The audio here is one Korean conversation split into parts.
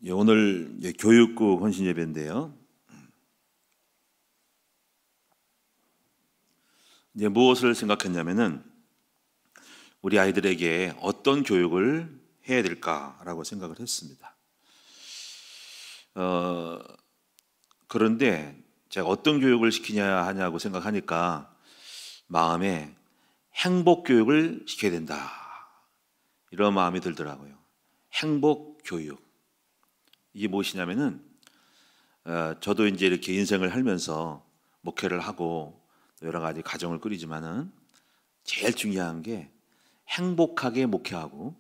오늘 교육국 헌신 예배인데요. 무엇을 생각했냐면은 우리 아이들에게 어떤 교육을 해야 될까라고 생각을 했습니다. 그런데 제가 어떤 교육을 시키냐 하냐고 생각하니까 마음에 행복 교육을 시켜야 된다, 이런 마음이 들더라고요. 행복 교육. 이게 무엇이냐면은 저도 이제 이렇게 인생을 살면서 목회를 하고 여러 가지 가정을 꾸리지만은 제일 중요한 게 행복하게 목회하고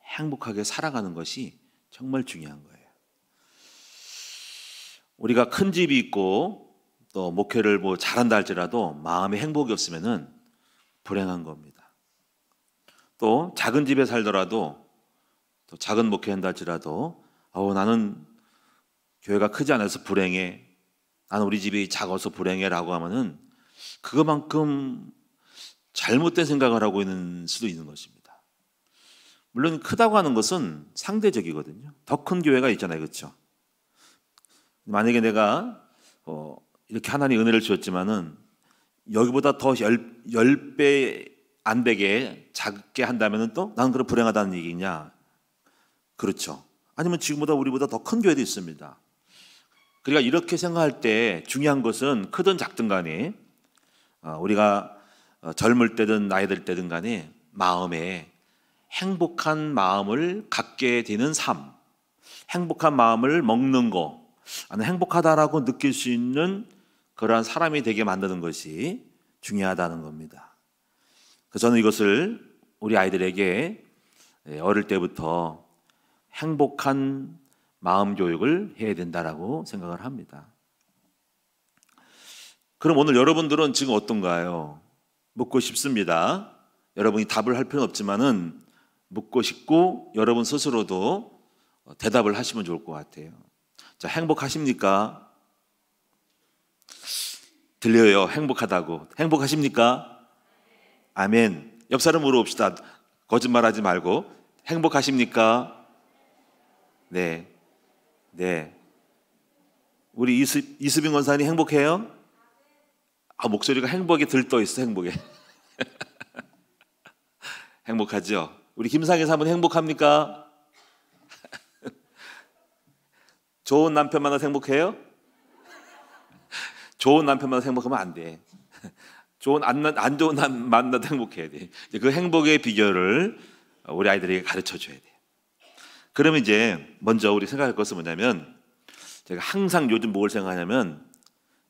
행복하게 살아가는 것이 정말 중요한 거예요. 우리가 큰 집이 있고 또 목회를 잘한다 할지라도 마음에 행복이 없으면은 불행한 겁니다. 또 작은 집에 살더라도 또 작은 목회한다 할지라도 나는 교회가 크지 않아서 불행해, 나는 우리 집이 작아서 불행해 라고 하면은 그것만큼 잘못된 생각을 하고 있는 수도 있는 것입니다. 물론 크다고 하는 것은 상대적이거든요. 더 큰 교회가 있잖아요, 그렇죠? 만약에 내가 이렇게 하나님 은혜를 주었지만은 여기보다 더 10배 안 되게 작게 한다면은 또 나는 그럼 불행하다는 얘기냐? 그렇죠. 아니면 지금보다 우리보다 더 큰 교회도 있습니다. 그러니까 이렇게 생각할 때 중요한 것은 크든 작든 간에 우리가 젊을 때든 나이 들 때든 간에 마음에 행복한 마음을 갖게 되는 삶, 행복한 마음을 먹는 거, 나는 행복하다라고 느낄 수 있는 그러한 사람이 되게 만드는 것이 중요하다는 겁니다. 그래서 저는 이것을 우리 아이들에게 어릴 때부터 행복한 마음 교육을 해야 된다라고 생각을 합니다. 그럼 오늘 여러분들은 지금 어떤가요? 묻고 싶습니다. 여러분이 답을 할 필요는 없지만은 묻고 싶고 여러분 스스로도 대답을 하시면 좋을 것 같아요. 자, 행복하십니까? 들려요, 행복하다고. 행복하십니까? 아멘. 옆 사람 물어봅시다. 거짓말하지 말고. 행복하십니까? 네. 우리 이수빈 권사님 행복해요? 목소리가 행복에 들떠 있어, 행복에. 행복하죠? 우리 김상희 사모님 행복합니까? 좋은 남편 만나서 행복해요? 좋은 남편 만나서 행복하면 안 돼. 안 좋은 남편 만나도 행복해야 돼. 그 행복의 비결을 우리 아이들에게 가르쳐 줘야 돼. 그러면 이제 먼저 우리 생각할 것은 뭐냐면, 제가 항상 요즘 뭘 생각하냐면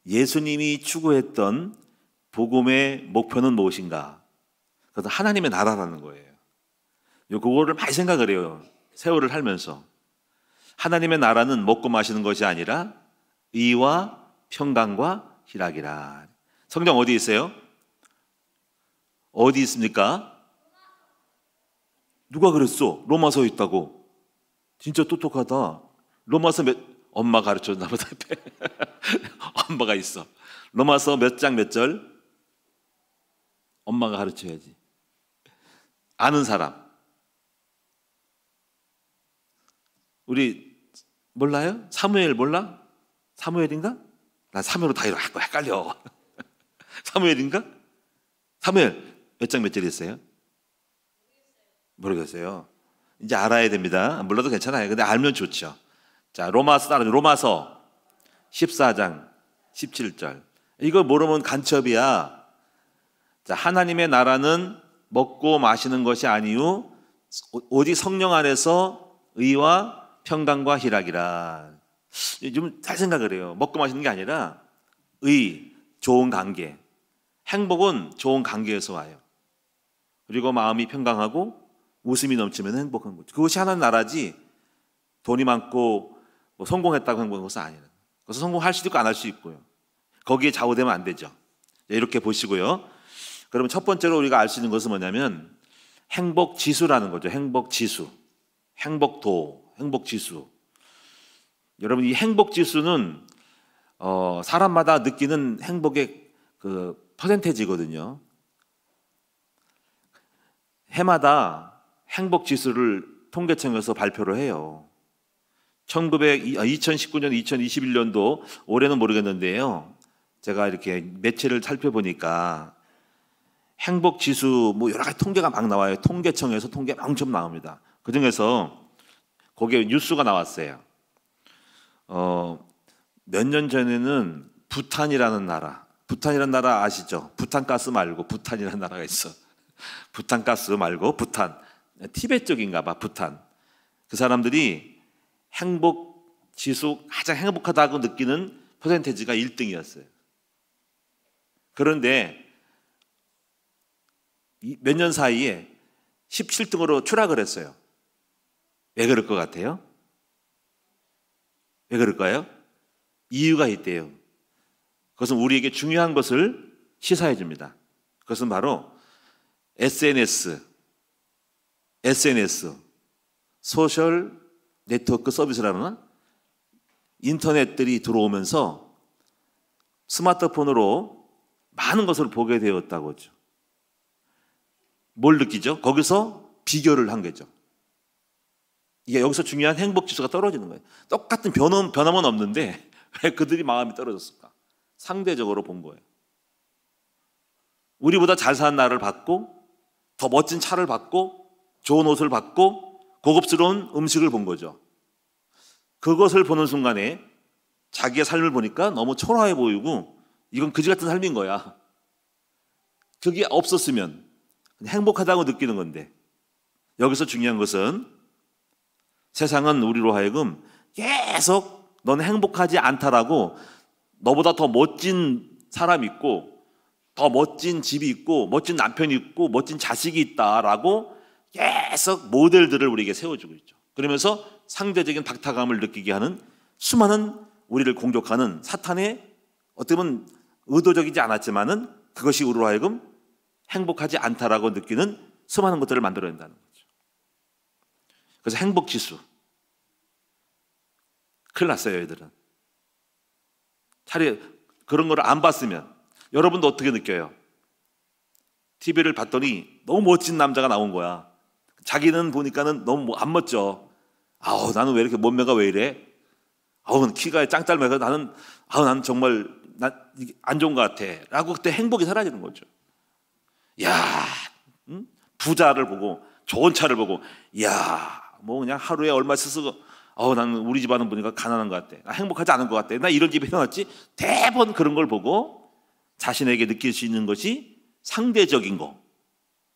예수님이 추구했던 복음의 목표는 무엇인가? 그것은 하나님의 나라라는 거예요. 그거를 많이 생각을 해요, 세월을 살면서. 하나님의 나라는 먹고 마시는 것이 아니라 의와 평강과 희락이라. 성경 어디 있어요? 어디 있습니까? 누가 그랬어? 로마서에 있다고. 진짜 똑똑하다. 로마서 엄마 가르쳐줬나 보다. 엄마가 있어. 로마서 몇 장 몇 절? 엄마가 가르쳐야지. 아는 사람. 우리 몰라요? 사무엘 몰라? 사무엘인가? 나 사무엘로 다 헷갈려. 사무엘인가? 사무엘 몇 장 몇 절 있어요? 모르겠어요. 이제 알아야 됩니다. 몰라도 괜찮아요. 근데 알면 좋죠. 자, 로마서 14장 17절. 이거 모르면 간첩이야. 자, 하나님의 나라는 먹고 마시는 것이 아니요 오직 성령 안에서 의와 평강과 희락이라. 좀 잘 생각을 해요. 먹고 마시는 게 아니라 의, 좋은 관계. 행복은 좋은 관계에서 와요. 그리고 마음이 평강하고 웃음이 넘치면 행복한 거죠. 그것이 하나님 나라지, 돈이 많고 성공했다고 행복한 것은 아니에요. 그래서 성공할 수도 있고 안 할 수 있고요. 거기에 좌우되면 안 되죠. 이렇게 보시고요. 그러면 첫 번째로 우리가 알 수 있는 것은 뭐냐면 행복지수라는 거죠. 행복지수, 행복도, 행복지수. 여러분, 이 행복지수는 사람마다 느끼는 행복의 그 퍼센테이지거든요. 해마다 행복지수를 통계청에서 발표를 해요. 2019년, 2021년도 올해는 모르겠는데요. 제가 이렇게 매체를 살펴보니까 행복 지수 뭐 여러 가지 통계가 막 나와요. 통계청에서 통계 엄청 나옵니다. 그 중에서 거기에 뉴스가 나왔어요. 몇 년 전에는 부탄이라는 나라 아시죠? 부탄가스 말고 부탄이라는 나라가 있어. 부탄가스 말고 부탄. 티베트 쪽인가 봐, 부탄. 그 사람들이 행복 지수 가장 행복하다고 느끼는 퍼센테이지가 1등이었어요. 그런데 몇 년 사이에 17등으로 추락을 했어요. 왜 그럴 것 같아요? 왜 그럴까요? 이유가 있대요. 그것은 우리에게 중요한 것을 시사해 줍니다. 그것은 바로 SNS, 소셜 네트워크 서비스라는 인터넷들이 들어오면서 스마트폰으로 많은 것을 보게 되었다고 하죠. 뭘 느끼죠? 거기서 비교를 한 거죠. 이게 여기서 중요한 행복 지수가 떨어지는 거예요. 똑같은 변함은 없는데 왜 그들이 마음이 떨어졌을까? 상대적으로 본 거예요. 우리보다 잘 사는 나를 봤고, 더 멋진 차를 봤고, 좋은 옷을 봤고, 고급스러운 음식을 본 거죠. 그것을 보는 순간에 자기의 삶을 보니까 너무 초라해 보이고 이건 그지 같은 삶인 거야. 그게 없었으면 행복하다고 느끼는 건데, 여기서 중요한 것은 세상은 우리로 하여금 계속 너는 행복하지 않다라고 너보다 더 멋진 사람이 있고 더 멋진 집이 있고 멋진 남편이 있고 멋진 자식이 있다라고 계속 모델들을 우리에게 세워주고 있죠. 그러면서 상대적인 박탈감을 느끼게 하는 수많은 우리를 공격하는 사탄의 어떻게 보면 의도적이지 않았지만은 그것이 우리로 하여금 행복하지 않다라고 느끼는 수많은 것들을 만들어낸다는 거죠. 그래서 행복 지수 큰일 났어요, 얘들은. 차라리 그런 걸 안 봤으면 여러분도 어떻게 느껴요? TV를 봤더니 너무 멋진 남자가 나온 거야. 자기는 보니까는 너무 안 멋져. 나는 왜 이렇게 몸매가 왜 이래? 키가 짱짤매서 나는 정말 안 좋은 것 같아. 라고 그때 행복이 사라지는 거죠. 부자를 보고 좋은 차를 보고 뭐 그냥 하루에 얼마 쓰고 나는 우리 집안은 보니까 가난한 것 같아. 나 행복하지 않은 것 같아. 나 이런 집에 태어났지. 대부분 그런 걸 보고 자신에게 느낄 수 있는 것이 상대적인 거.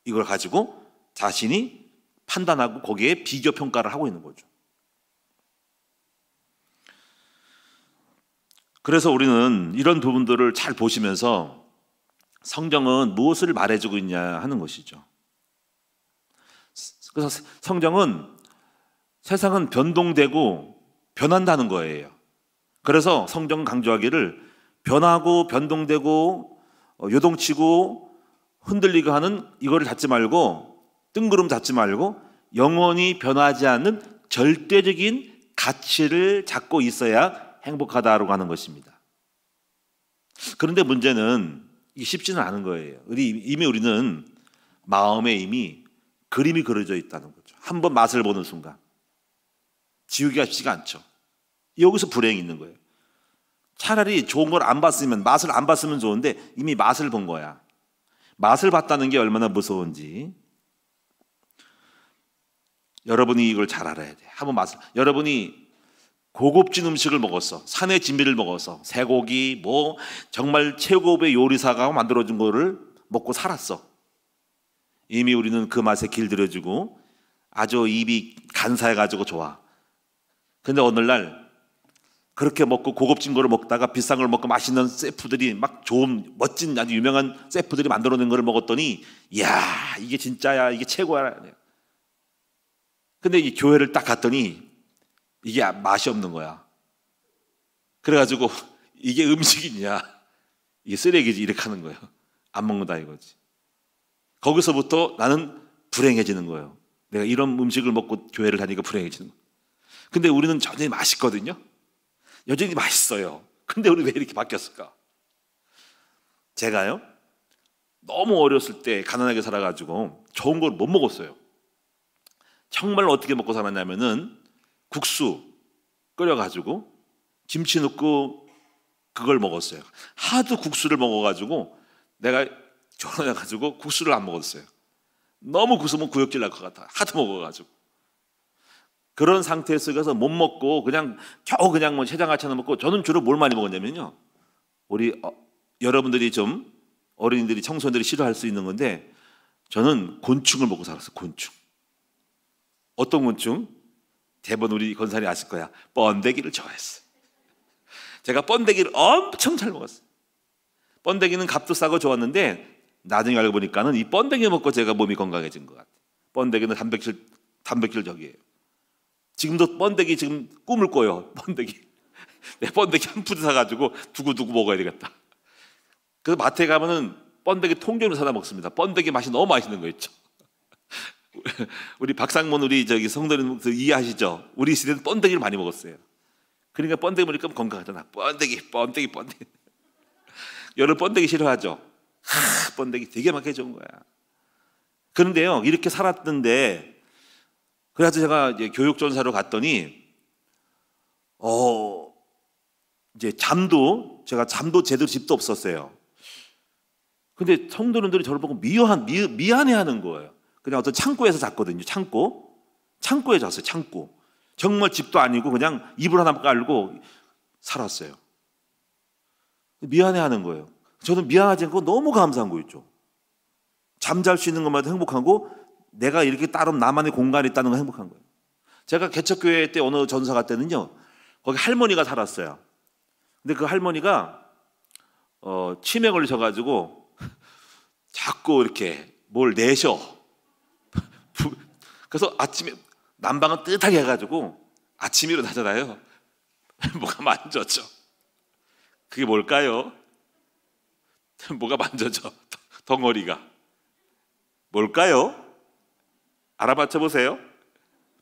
이걸 가지고 자신이 판단하고 거기에 비교 평가를 하고 있는 거죠. 그래서 우리는 이런 부분들을 잘 보시면서 성경은 무엇을 말해주고 있냐 하는 것이죠. 그래서 성경은 세상은 변동되고 변한다는 거예요. 그래서 성경은 강조하기를 변하고 변동되고 요동치고 흔들리고 하는 이거를 잡지 말고 뜬구름 잡지 말고 영원히 변하지 않는 절대적인 가치를 잡고 있어야 행복하다라고 하는 것입니다. 그런데 문제는 이게 쉽지는 않은 거예요. 이미 우리는 마음에 이미 그림이 그려져 있다는 거죠. 한번 맛을 보는 순간 지우기가 쉽지가 않죠. 여기서 불행이 있는 거예요. 차라리 좋은 걸 안 봤으면, 맛을 안 봤으면 좋은데 이미 맛을 본 거야. 맛을 봤다는 게 얼마나 무서운지 여러분이 이걸 잘 알아야 돼. 여러분이 고급진 음식을 먹었어. 산의 진미를 먹어서 쇠고기 뭐 정말 최고급의 요리사가 만들어준 거를 먹고 살았어. 이미 우리는 그 맛에 길들여지고 아주 입이 간사해가지고 좋아. 근데 오늘날 그렇게 먹고 고급진 거를 먹다가 비싼 걸 먹고 맛있는 셰프들이 막 좋은 멋진 아주 유명한 셰프들이 만들어낸 거를 먹었더니 이게 진짜야, 이게 최고야. 근데 이 교회를 딱 갔더니 이게 맛이 없는 거야. 그래가지고 이게 음식이냐, 이게 쓰레기지 이렇게 하는 거예요. 안 먹는다 이거지. 거기서부터 나는 불행해지는 거예요. 내가 이런 음식을 먹고 교회를 다니니까 불행해지는 거예요. 근데 우리는 여전히 맛있거든요. 여전히 맛있어요. 근데 우리 왜 이렇게 바뀌었을까? 제가요 너무 어렸을 때 가난하게 살아가지고 좋은 걸 못 먹었어요. 정말 어떻게 먹고 살았냐면은 국수, 끓여가지고 김치 넣고 그걸 먹었어요. 하도 국수를 먹어가지고 내가 결혼해가지고 국수를 안 먹었어요. 너무 국수면 구역질 날 것 같아. 하도 먹어가지고. 그런 상태 속에서 못 먹고 그냥 겨우 그냥 뭐 해장아치 하나 먹고, 저는 주로 뭘 많이 먹었냐면요, 우리 여러분들이 좀 어린이들이 청소년들이 싫어할 수 있는 건데, 저는 곤충을 먹고 살았어요. 곤충. 어떤 곤충? 대부분 우리 권사님 아실 거야. 번데기를 좋아했어요. 제가 번데기를 엄청 잘 먹었어요. 번데기는 값도 싸고 좋았는데 나중에 알고 보니까는 이 번데기 먹고 제가 몸이 건강해진 것 같아요. 번데기는 단백질 적이에요. 지금도 번데기 지금 꿈을 꿔요. 번데기. 내 번데기 한 푸드 사가지고 두고두고 먹어야 되겠다. 그래서 마트에 가면은 번데기 통째로 사다 먹습니다. 번데기 맛이 너무 맛있는 거 있죠. 우리 박상문 우리 저기 성도님 이해하시죠? 우리 시대는 번데기를 많이 먹었어요. 그러니까 번데기 먹으니까 건강하잖아. 번데기. 여러분 번데기 싫어하죠? 번데기 되게 맛있게 좋은 거야. 그런데요, 이렇게 살았는데, 그래서 제가 이제 교육전사로 갔더니 이제 제가 잠도 제대로 집도 없었어요. 근데 성도님들이 저를 보고 미안해하는 거예요. 그냥 어떤 창고에서 잤거든요. 창고에 잤어요. 창고. 정말 집도 아니고 그냥 이불 하나 깔고 살았어요. 미안해하는 거예요. 저는 미안하지 않고 너무 감사한 거 있죠. 잠잘 수 있는 것만도 행복하고, 내가 이렇게 따로 나만의 공간이 있다는 건 행복한 거예요. 제가 개척교회 때 어느 전사 갈 때는요, 거기 할머니가 살았어요. 근데 그 할머니가 치매 걸리셔가지고 자꾸 이렇게 뭘 내셔. 그래서 아침에 난방은 뜨뜻하게 해가지고 아침에 일어나잖아요. 뭐가 만져져. 그게 뭘까요? 뭐가 만져져. 덩어리가 뭘까요? 알아맞혀 보세요.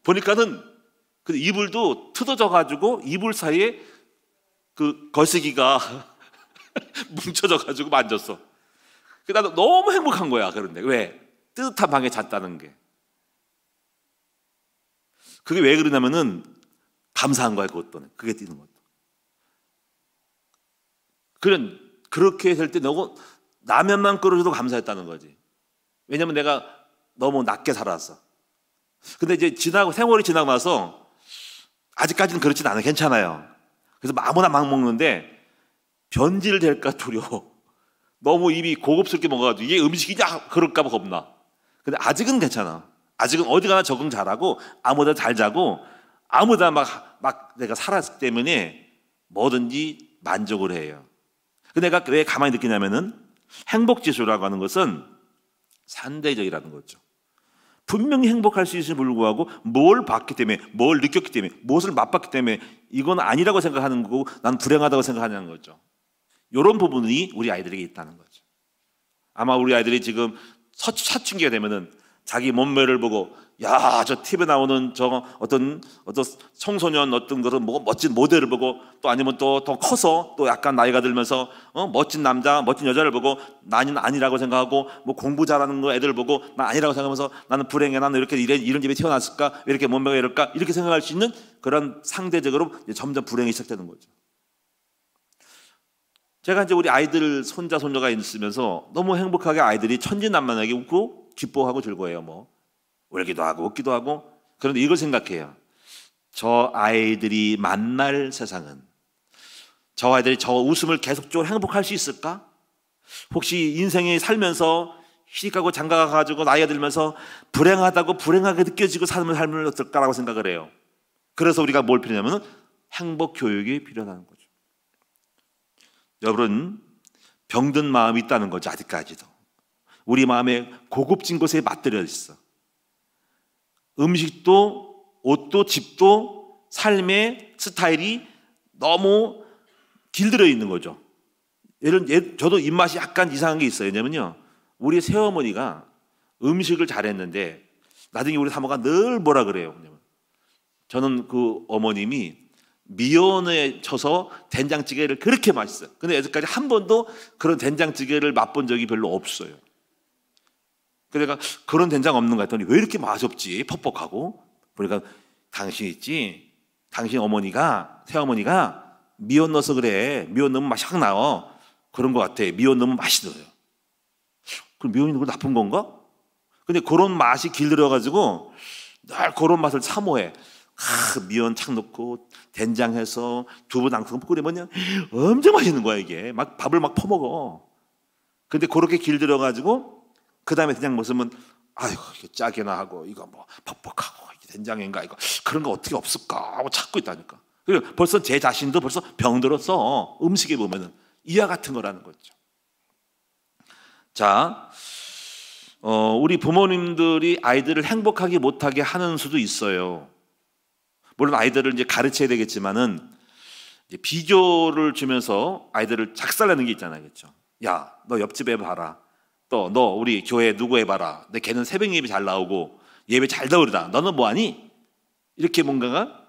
보니까는 그 이불도 뜯어져가지고 이불 사이에 그 거시기가 뭉쳐져 가지고 만졌어. 나도 너무 행복한 거야. 그런데 왜? 뜨뜻한 방에 잤다는 게. 그게 왜 그러냐면은 감사한 거야. 그것도 그게 뛰는 것도. 그렇게 될 때 너무 라면만 끓여줘도 감사했다는 거지. 왜냐면 내가 너무 낮게 살았어. 근데 이제 세월이 지나고 나서 아직까지는 그렇진 않아요. 괜찮아요. 그래서 아무나 막 먹는데 변질 될까 두려워. 너무 입이 고급스럽게 먹어가지고 이게 음식이냐 그럴까 봐 겁나. 근데 아직은 괜찮아. 아직은 어디 가나 적응 잘하고 아무데나 잘 자고 아무데나 막 내가 살았기 때문에 뭐든지 만족을 해요. 근데 내가 왜 가만히 느끼냐면은 행복지수라고 하는 것은 상대적이라는 거죠. 분명히 행복할 수 있음에 불구하고 뭘 봤기 때문에, 뭘 느꼈기 때문에, 무엇을 맛봤기 때문에 이건 아니라고 생각하는 거고 난 불행하다고 생각하는 거죠. 이런 부분이 우리 아이들에게 있다는 거죠. 아마 우리 아이들이 지금 사춘기가 되면은 자기 몸매를 보고, 야, 저 TV에 나오는 저 어떤 청소년 어떤 것은 뭐 멋진 모델을 보고, 또 아니면 또 더 커서 또 약간 나이가 들면서 멋진 남자, 멋진 여자를 보고 나는 아니라고 생각하고, 뭐 공부 잘하는 거 애들 보고 난 아니라고 생각하면서 나는 불행해, 나는 이렇게 이런 집에 태어났을까, 왜 이렇게 몸매가 이럴까, 이렇게 생각할 수 있는 그런 상대적으로 이제 점점 불행이 시작되는 거죠. 제가 이제 우리 아이들 손자 손녀가 있으면서 너무 행복하게 아이들이 천진난만하게 웃고 기뻐하고 즐거워해요. 뭐 울기도 하고 웃기도 하고. 그런데 이걸 생각해요. 저 아이들이 만날 세상은, 저 아이들이 저 웃음을 계속적으로 행복할 수 있을까? 혹시 인생에 살면서 시집가고 장가가가지고 나이가 들면서 불행하다고 불행하게 느껴지고 삶을 어떨까라고 생각을 해요. 그래서 우리가 뭘 필요하냐면 행복 교육이 필요하다는 거죠. 여러분, 병든 마음이 있다는 거죠. 아직까지도 우리 마음에 고급진 것에 맞들여 있어. 음식도 옷도 집도 삶의 스타일이 너무 길들여 있는 거죠. 저도 입맛이 약간 이상한 게 있어요. 왜냐면요, 우리 새어머니가 음식을 잘했는데 나중에 우리 사모가 늘 뭐라 그래요. 저는 그 어머님이 미연에 쳐서 된장찌개를 그렇게 맛있어요. 근데 여태까지 한 번도 그런 된장찌개를 맛본 적이 별로 없어요. 그러니까 그런 된장 없는 거 했더니 왜 이렇게 맛없지? 퍽퍽하고. 보니까 당신 있지? 당신 어머니가, 새어머니가 미원 넣어서 그래. 미원 넣으면 맛이 확 나와. 그런 것 같아. 미원 넣으면 맛이 들어요. 그럼 미원이 넣는 거 나쁜 건가? 근데 그런 맛이 길들여가지고 늘 그런 맛을 사모해. 미원 착 넣고 된장해서 두부 낭큼 끓이면 엄청 맛있는 거야 이게. 막 밥을 막 퍼먹어. 근데 그렇게 길들여가지고 그 다음에 그냥 먹으면 아이고 이게 짜게나 하고 이거 뭐 퍽퍽하고 이게 된장인가 이거 그런 거 어떻게 없을까 하고 찾고 있다니까. 그리고 벌써 제 자신도 벌써 병들었어. 음식에 보면은 이와 같은 거라는 거죠. 자, 우리 부모님들이 아이들을 행복하게 못하게 하는 수도 있어요. 물론 아이들을 이제 가르쳐야 되겠지만은 이제 비교를 주면서 아이들을 작살내는 게 있잖아요, 그렇죠? 야, 너 옆집에 봐라. 또 너 우리 교회 누구 해봐라. 내 걔는 새벽 예배 잘 나오고 예배 잘 드린다. 너는 뭐하니? 이렇게 뭔가가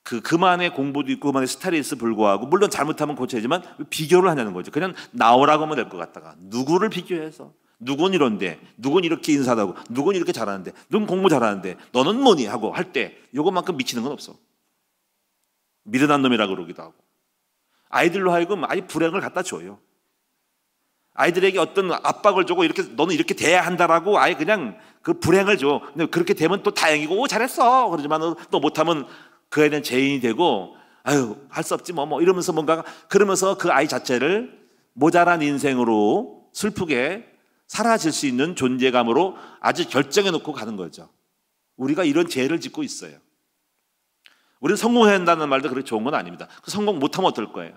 그만의 공부도 있고 그만의 스타일이 있어 불구하고 물론 잘못하면 고쳐야지만 비교를 하냐는 거죠. 그냥 나오라고 하면 될 것 같다가 누구를 비교해서 누군 이런데 누군 이렇게 인사하고 누군 이렇게 잘하는데 누군 공부 잘하는데 너는 뭐니 하고 할 때 이것만큼 미치는 건 없어. 미련한 놈이라고 그러기도 하고 아이들로 하여금 아예 불행을 갖다 줘요. 아이들에게 어떤 압박을 주고 이렇게 너는 이렇게 돼야 한다라고 아예 그냥 그 불행을 줘. 근데 그렇게 되면 또 다행이고 오 잘했어 그러지만 또 못하면 그 애는 죄인이 되고 아유 할 수 없지 뭐 이러면서 뭔가 그러면서 그 아이 자체를 모자란 인생으로 슬프게 사라질 수 있는 존재감으로 아주 결정해 놓고 가는 거죠. 우리가 이런 죄를 짓고 있어요. 우리는 성공해야 한다는 말도 그렇게 좋은 건 아닙니다. 그 성공 못하면 어떨 거예요?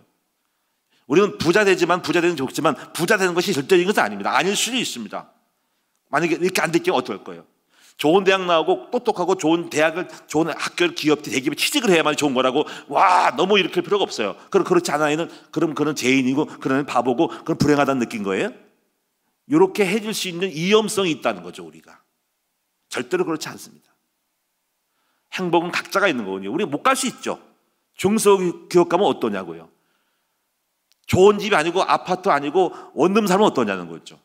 우리는 부자 되지만 부자 되는 좋지만 부자 되는 것이 절대적인 것은 아닙니다. 아닐 수도 있습니다. 만약에 이렇게 안 됐기에 어떨 거예요? 좋은 대학 나오고 똑똑하고 좋은 대학을 좋은 학교를 기업체 대기업에 취직을 해야만 좋은 거라고 와 너무 일으킬 필요가 없어요. 그렇지 않은 아이는 그럼 그런 죄인이고 그런 바보고 그런 불행하다는 느낀 거예요. 이렇게 해줄 수 있는 위험성이 있다는 거죠. 우리가 절대로 그렇지 않습니다. 행복은 각자가 있는 거거든요. 우리가 못 갈 수 있죠. 중소기업 가면 어떠냐고요. 좋은 집이 아니고 아파트 아니고 원룸 살면 어떠냐는 거죠.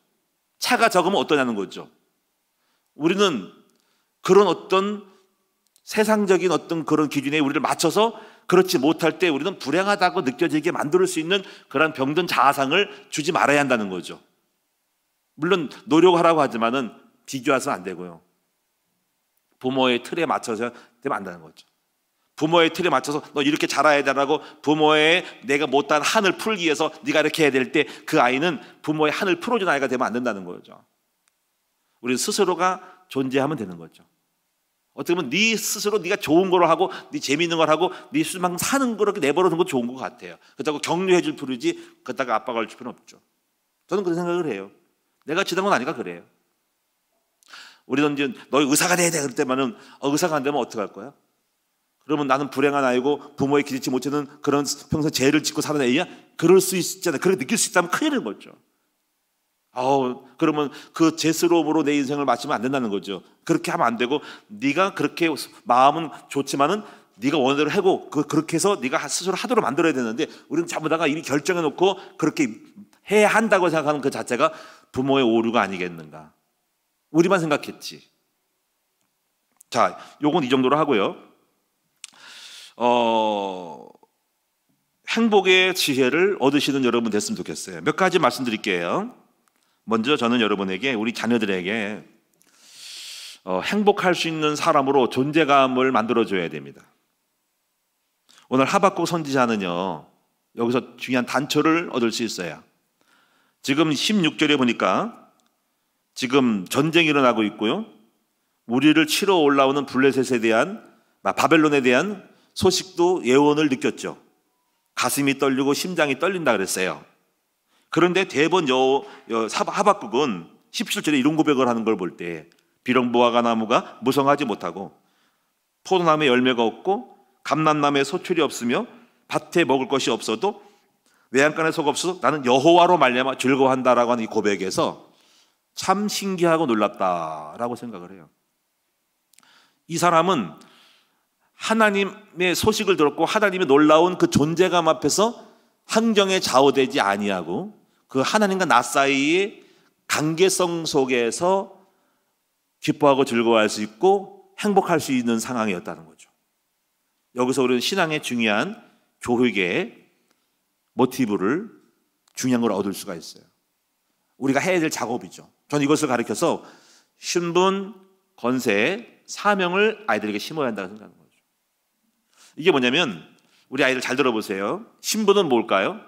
차가 적으면 어떠냐는 거죠. 우리는 그런 어떤 세상적인 어떤 그런 기준에 우리를 맞춰서 그렇지 못할 때 우리는 불행하다고 느껴지게 만들 수 있는 그런 병든 자아상을 주지 말아야 한다는 거죠. 물론 노력하라고 하지만은 비교해서는 안 되고요. 부모의 틀에 맞춰서 되면 안 되는 거죠. 부모의 틀에 맞춰서 너 이렇게 자라야 되라고 부모의 내가 못한 한을 풀기 위해서 네가 이렇게 해야 될 때 그 아이는 부모의 한을 풀어준 아이가 되면 안 된다는 거죠. 우리 스스로가 존재하면 되는 거죠. 어떻게 보면 네 스스로 네가 좋은 걸 하고 네 재미있는 걸 하고 네 수만큼 사는 거를 내버려 두는 건 좋은 것 같아요. 그렇다고 격려해 줄 필요지 그렇다고 압박할 필요는 없죠. 저는 그런 생각을 해요. 내가 지던 건 아니까 그래요. 우리는 이제 너 의사가 돼야 돼 그럴 때만은 의사가 안 되면 어떡할 거야? 그러면 나는 불행한 아이고 부모의 기대치 못하는 그런 평생 죄를 짓고 사는 애야? 그럴 수 있잖아요. 그렇게 느낄 수 있다면 큰일인 거죠. 그러면 그 죄스러움으로 내 인생을 마치면 안 된다는 거죠. 그렇게 하면 안 되고 네가 그렇게 마음은 좋지만은 네가 원대로 하고 그렇게 해서 네가 스스로 하도록 만들어야 되는데 우리는 전부 다가 이미 결정해 놓고 그렇게 해야 한다고 생각하는 그 자체가 부모의 오류가 아니겠는가. 우리만 생각했지. 자, 요건 이 정도로 하고요. 행복의 지혜를 얻으시는 여러분 됐으면 좋겠어요. 몇 가지 말씀드릴게요. 먼저 저는 여러분에게 우리 자녀들에게 행복할 수 있는 사람으로 존재감을 만들어줘야 됩니다. 오늘 하박국 선지자는요 여기서 중요한 단초를 얻을 수 있어요. 지금 16절에 보니까 지금 전쟁이 일어나고 있고요. 우리를 치러 올라오는 블레셋에 대한 바벨론에 대한 소식도 예언을 느꼈죠. 가슴이 떨리고 심장이 떨린다 그랬어요. 그런데 대번 하박국은 17절에 이런 고백을 하는 걸 볼 때 비록 무화과 나무가 무성하지 못하고 포도나무에 열매가 없고 감람나무에 소출이 없으며 밭에 먹을 것이 없어도 외양간에 속 없어도 나는 여호와로 말미암아 즐거워한다라고 하는 이 고백에서 참 신기하고 놀랍다라고 생각을 해요. 이 사람은 하나님의 소식을 들었고 하나님의 놀라운 그 존재감 앞에서 환경에 좌우되지 아니하고 그 하나님과 나 사이의 관계성 속에서 기뻐하고 즐거워할 수 있고 행복할 수 있는 상황이었다는 거죠. 여기서 우리는 신앙의 중요한 교육의 모티브를 중요한 걸 얻을 수가 있어요. 우리가 해야 될 작업이죠. 저는 이것을 가르쳐서 신분, 권세, 사명을 아이들에게 심어야 한다고 생각하는 거죠. 이게 뭐냐면 우리 아이들 잘 들어보세요. 신분은 뭘까요?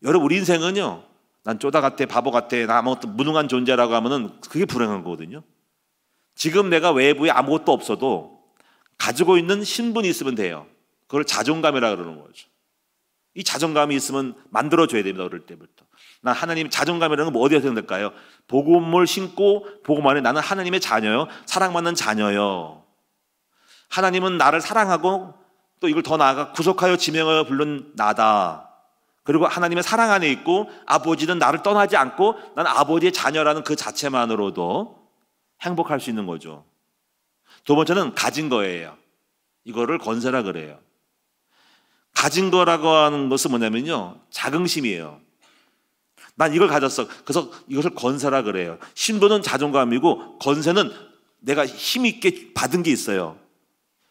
여러분, 우리 인생은요, 난 쪼다 같아, 바보 같아, 나 아무것도 무능한 존재라고 하면은 그게 불행한 거거든요. 지금 내가 외부에 아무것도 없어도 가지고 있는 신분이 있으면 돼요. 그걸 자존감이라고 그러는 거죠. 이 자존감이 있으면 만들어줘야 됩니다. 어릴 때부터. 난 하나님, 자존감이라는 건 뭐 어디에서 생각할까요? 복음을 신고 복음 안에 나는 하나님의 자녀요, 사랑받는 자녀요. 하나님은 나를 사랑하고 또 이걸 더 나아가 구속하여 지명하여 부른 나다. 그리고 하나님의 사랑 안에 있고 아버지는 나를 떠나지 않고 난 아버지의 자녀라는 그 자체만으로도 행복할 수 있는 거죠. 두 번째는 가진 거예요. 이거를 권세라 그래요. 가진 거라고 하는 것은 뭐냐면요, 자긍심이에요. 난 이걸 가졌어. 그래서 이것을 권세라 그래요. 신분은 자존감이고 권세는 내가 힘있게 받은 게 있어요.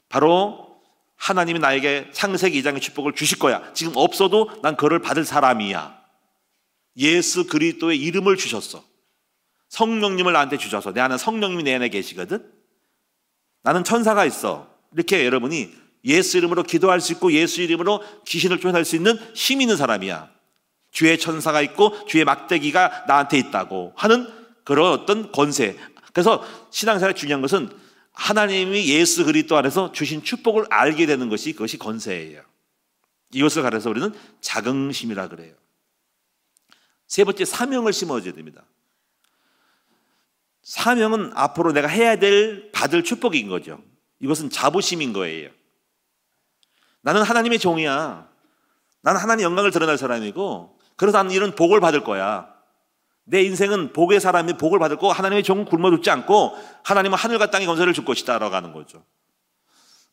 바로 하나님이 나에게 창세기 2장의 축복을 주실 거야. 지금 없어도 난 그를 받을 사람이야. 예수 그리스도의 이름을 주셨어. 성령님을 나한테 주셔서 내 안에 성령님이 내 안에 계시거든. 나는 천사가 있어. 이렇게 여러분이 예수 이름으로 기도할 수 있고 예수 이름으로 귀신을 쫓아낼 수 있는 힘 있는 사람이야. 주의 천사가 있고 주의 막대기가 나한테 있다고 하는 그런 어떤 권세. 그래서 신앙생활에 중요한 것은 하나님이 예수 그리스도 안에서 주신 축복을 알게 되는 것이, 그것이 권세예요. 이것을 가려서 우리는 자긍심이라 그래요. 세 번째, 사명을 심어줘야 됩니다. 사명은 앞으로 내가 해야 될, 받을 축복인 거죠. 이것은 자부심인 거예요. 나는 하나님의 종이야. 나는 하나님의 영광을 드러낼 사람이고, 그래서 나는 이런 복을 받을 거야. 내 인생은 복의 사람이 복을 받을 거고, 하나님의 종은 굶어 죽지 않고 하나님은 하늘과 땅의 권세를 줄 것이다 라고 하는 거죠.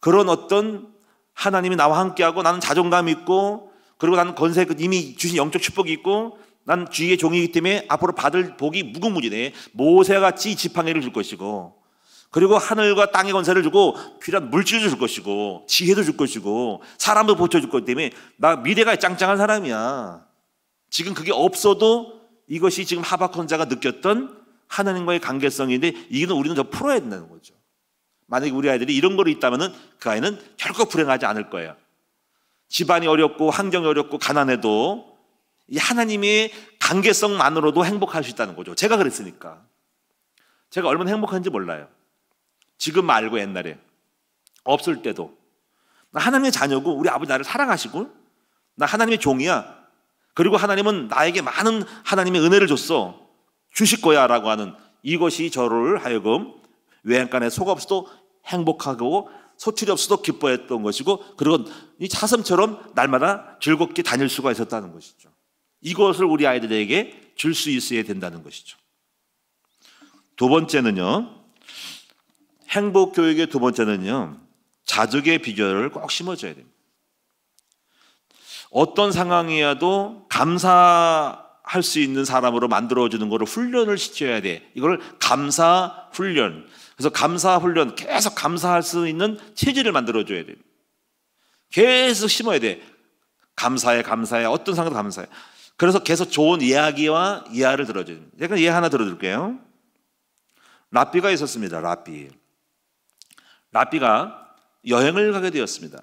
그런 어떤 하나님이 나와 함께하고 나는 자존감 있고, 그리고 나는 권세, 이미 주신 영적 축복이 있고, 난 주의 종이기 때문에 앞으로 받을 복이 무궁무진해. 모세같이 지팡이를 줄 것이고, 그리고 하늘과 땅의 권세를 주고 필요한 물질도 줄 것이고 지혜도 줄 것이고 사람도 보쳐줄 거기 때문에 나 미래가 짱짱한 사람이야. 지금 그게 없어도 이것이 지금 하박국 선지자가 느꼈던 하나님과의 관계성인데, 이거는 우리는 더 풀어야 된다는 거죠. 만약에 우리 아이들이 이런 거로 있다면 그 아이는 결코 불행하지 않을 거예요. 집안이 어렵고 환경이 어렵고 가난해도 이 하나님의 관계성만으로도 행복할 수 있다는 거죠. 제가 그랬으니까. 제가 얼마나 행복한지 몰라요. 지금 말고 옛날에 없을 때도 나 하나님의 자녀고 우리 아버지 나를 사랑하시고 나 하나님의 종이야. 그리고 하나님은 나에게 많은 하나님의 은혜를 줬어. 주실 거야 라고 하는 이것이 저를 하여금 외양간에 속 없어도 행복하고 소출이 없어도 기뻐했던 것이고, 그리고 이 사슴처럼 날마다 즐겁게 다닐 수가 있었다는 것이죠. 이것을 우리 아이들에게 줄 수 있어야 된다는 것이죠. 두 번째는요, 행복교육의 두 번째는요, 자족의 비결을 꼭 심어줘야 됩니다. 어떤 상황이어도 감사할 수 있는 사람으로 만들어주는 것을 훈련을 시켜야 돼. 이걸 감사 훈련. 그래서 감사 훈련, 계속 감사할 수 있는 체질을 만들어줘야 돼. 계속 심어야 돼. 감사해, 감사해. 어떤 상황도 감사해. 그래서 계속 좋은 이야기와 이야를 들어줘야 됩니다. 제가 예 하나 들어줄게요. 랍비가 있었습니다. 랍비가 여행을 가게 되었습니다.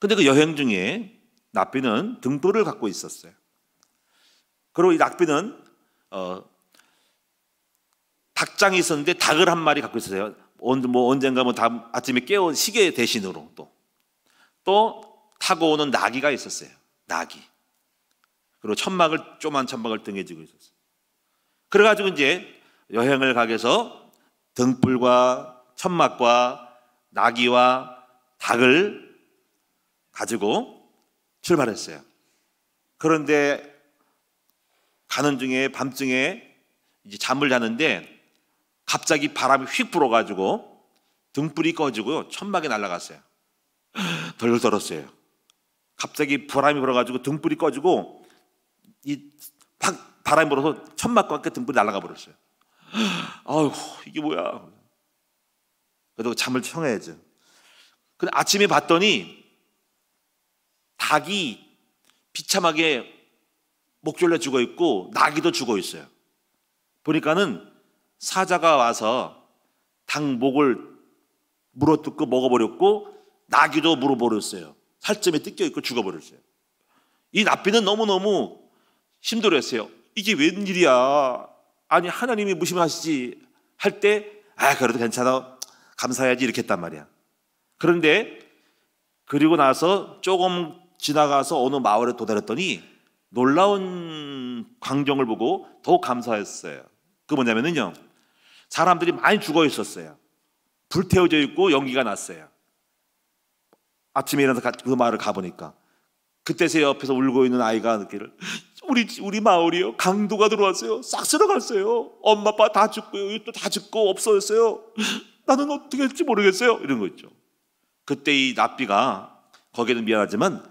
근데 그 여행 중에 랍비는 등불을 갖고 있었어요. 그리고 이 랍비는 닭장이 있었는데 닭을 한 마리 갖고 있었어요. 언젠가 아침에 깨운 시계 대신으로 또 타고 오는 나귀가 있었어요. 나귀. 그리고 조그만 천막을 등에 지고 있었어요. 그래가지고 이제 여행을 가게 해서 등불과 천막과 나귀와 닭을 가지고 출발했어요. 그런데 가는 중에 밤중에 이제 잠을 자는데 갑자기 바람이 휙 불어가지고 등불이 꺼지고요, 천막이 날아갔어요. 덜덜 떨었어요. 갑자기 바람이 불어가지고 등불이 꺼지고 바람이 불어서 천막과 함께 등불이 날아가 버렸어요. 아유, 이게 뭐야? 그래도 잠을 청해야죠. 근데 아침에 봤더니 닭이 비참하게 목졸라 죽어 있고 나귀도 죽어 있어요. 보니까는 사자가 와서 닭 목을 물어뜯고 먹어버렸고 나귀도 물어버렸어요. 살점에 뜯겨 있고 죽어버렸어요. 이 납비는 너무너무 힘들어했어요. 이게 웬일이야? 아니 하나님이 무심하시지 할 때 그래도 괜찮아, 감사해야지 이렇게 했단 말이야. 그런데 그리고 나서 조금 지나가서 어느 마을에 도달했더니 놀라운 광경을 보고 더욱 감사했어요. 그 뭐냐면요, 사람들이 많이 죽어 있었어요. 불태워져 있고 연기가 났어요. 아침에 일어나서 그 마을을 가보니까 그때 제 옆에서 울고 있는 아이가 느끼를, 우리 마을이요, 강도가 들어왔어요. 싹 쓸어갔어요. 엄마 아빠 다 죽고요, 이것도 다 죽고 없어졌어요. 나는 어떻게 할지 모르겠어요. 이런 거 있죠. 그때 이 납비가 거기는 미안하지만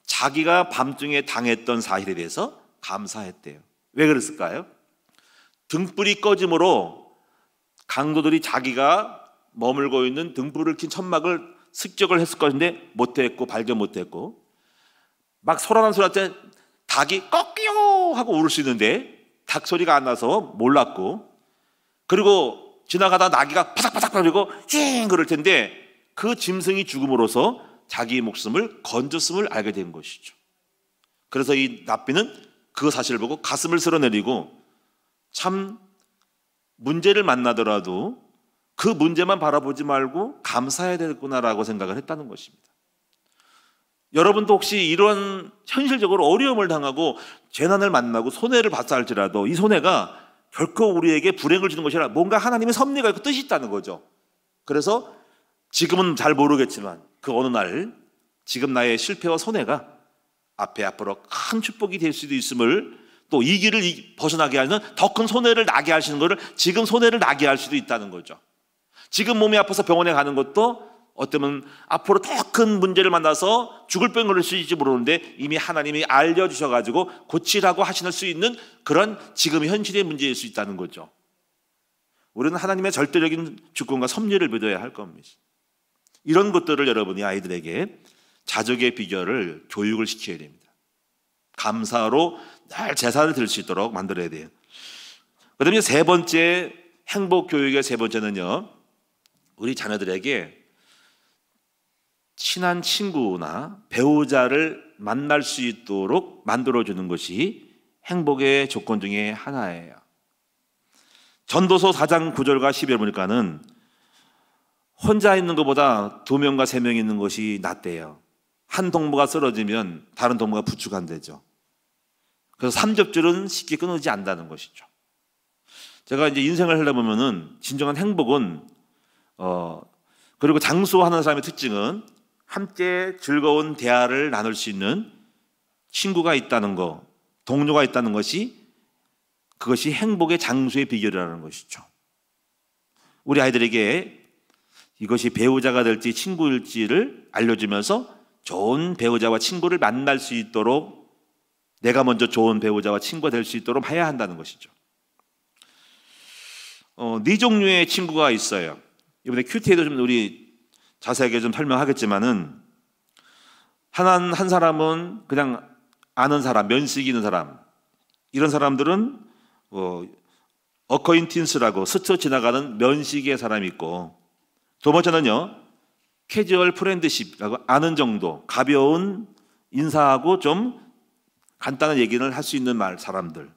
자기가 밤중에 당했던 사실에 대해서 감사했대요. 왜 그랬을까요? 등불이 꺼짐으로 강도들이 자기가 머물고 있는 등불을 킨 천막을 습격을 했을 것인데 못했고, 발견 못했고, 막 소란한 소리 할 때 닭이 꺾여 하고 울을 수 있는데 닭 소리가 안 나서 몰랐고, 그리고 지나가다 나귀가 바삭바삭 거리고 힝 그럴 텐데 그 짐승이 죽음으로써 자기 목숨을 건졌음을 알게 된 것이죠. 그래서 이 납비는 그 사실을 보고 가슴을 쓸어내리고, 참 문제를 만나더라도 그 문제만 바라보지 말고 감사해야 되겠구나라고 생각을 했다는 것입니다. 여러분도 혹시 이런 현실적으로 어려움을 당하고 재난을 만나고 손해를 봤다 할지라도 이 손해가 결코 우리에게 불행을 주는 것이 아니라 뭔가 하나님의 섭리가 있고 뜻이 있다는 거죠. 그래서 지금은 잘 모르겠지만 그 어느 날 지금 나의 실패와 손해가 앞으로 큰 축복이 될 수도 있음을, 또 이 길을 벗어나게 하는 더 큰 손해를 나게 하시는 것을 지금 손해를 나게 할 수도 있다는 거죠. 지금 몸이 아파서 병원에 가는 것도 어쩌면 앞으로 더 큰 문제를 만나서 죽을 병 걸릴 수 있을지 모르는데 이미 하나님이 알려주셔가지고 고치라고 하실 수 있는 그런 지금 현실의 문제일 수 있다는 거죠. 우리는 하나님의 절대적인 주권과 섭리를 믿어야 할 겁니다. 이런 것들을 여러분이 아이들에게 자족의 비결을 교육을 시켜야 됩니다. 감사로 늘 제사를 드릴 수 있도록 만들어야 돼요. 그 다음에 세 번째, 행복 교육의 세 번째는요, 우리 자녀들에게 친한 친구나 배우자를 만날 수 있도록 만들어주는 것이 행복의 조건 중에 하나예요. 전도서 4장 9절과 10절 보니까는 혼자 있는 것보다 2명과 3명 있는 것이 낫대요. 한 동무가 쓰러지면 다른 동무가 부축한대죠. 그래서 삼겹줄은 쉽게 끊어지지 않는다는 것이죠. 제가 이제 인생을 하다 보면은 진정한 행복은 그리고 장수하는 사람의 특징은 함께 즐거운 대화를 나눌 수 있는 친구가 있다는 것, 동료가 있다는 것이, 그것이 행복의 장수의 비결이라는 것이죠. 우리 아이들에게 이것이 배우자가 될지 친구일지를 알려주면서 좋은 배우자와 친구를 만날 수 있도록, 내가 먼저 좋은 배우자와 친구가 될 수 있도록 해야 한다는 것이죠. 네 종류의 친구가 있어요. 이번에 큐티에도 좀 우리 자세하게 좀 설명하겠지만은, 한 사람은 그냥 아는 사람, 면식 있는 사람, 이런 사람들은 어커인틴스라고 스쳐 지나가는 면식의 사람이 있고, 두 번째는요, 캐주얼 프렌드십이라고 아는 정도, 가벼운 인사하고 좀 간단한 얘기를 할 수 있는 사람들.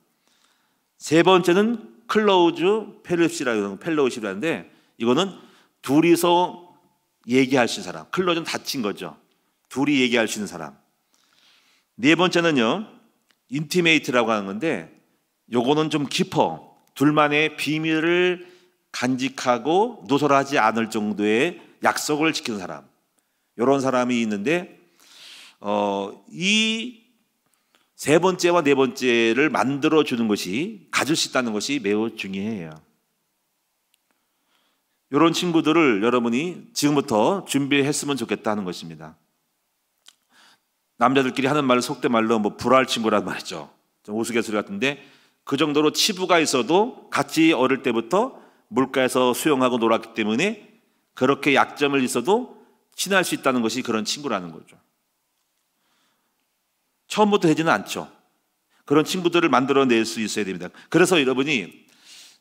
세 번째는 클로우즈 펠로우십이라는데, 이거는 둘이서 얘기할 수 있는 사람. 클로즈는 닫힌 거죠. 둘이 얘기할 수 있는 사람. 네 번째는요, 인티메이트라고 하는 건데, 요거는 좀 깊어. 둘만의 비밀을 간직하고 누설하지 않을 정도의 약속을 지키는 사람. 이런 사람이 있는데, 이 세 번째와 네 번째를 만들어주는 것이, 가질 수 있다는 것이 매우 중요해요. 이런 친구들을 여러분이 지금부터 준비했으면 좋겠다는 것입니다. 남자들끼리 하는 말, 속된 말로 불알 친구란 말이죠. 좀 우스갯소리 같은데, 그 정도로 치부가 있어도 같이 어릴 때부터 물가에서 수영하고 놀았기 때문에 그렇게 약점을 있어도 친할 수 있다는 것이 그런 친구라는 거죠. 처음부터 되지는 않죠. 그런 친구들을 만들어낼 수 있어야 됩니다. 그래서 여러분이